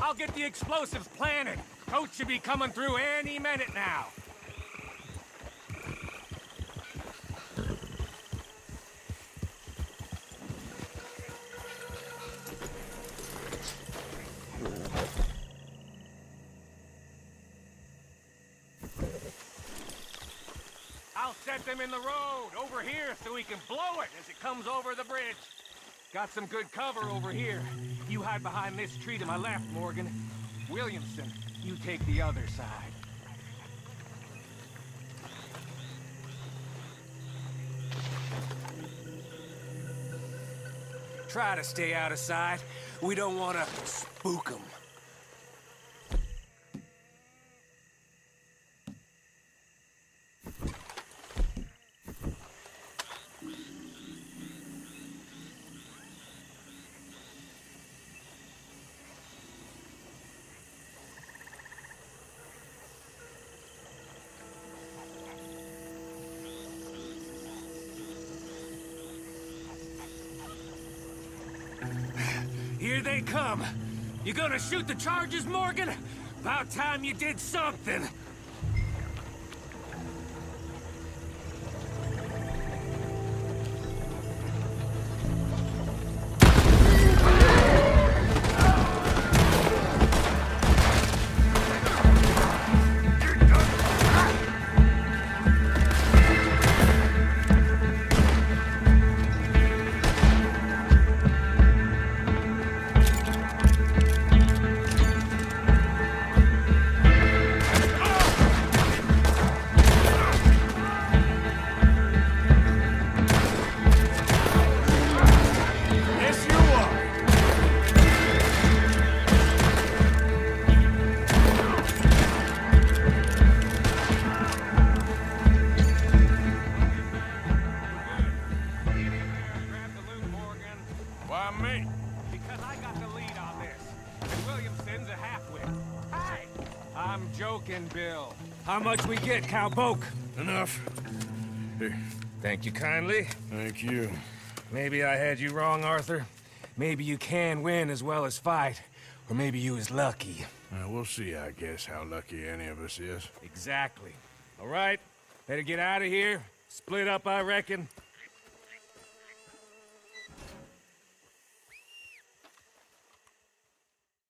I'll get the explosives planted. Coach should be coming through any minute now. I'll set them in the road over here so we can blow it as it comes over the bridge. Got some good cover over here. You hide behind this tree to my left, Morgan. Williamson, you take the other side. Try to stay out of sight. We don't want to spook them. Here they come. You gonna shoot the charges, Morgan? About time you did something. Why me? Because I got the lead on this. And Williamson's a half-wit. Hi! I'm joking, Bill. How much we get, cowpoke? Enough. Here. Thank you kindly. Thank you. Maybe I had you wrong, Arthur. Maybe you can win as well as fight. Or maybe you was lucky. We'll see, I guess, how lucky any of us is. Exactly. All right, better get out of here. Split up, I reckon.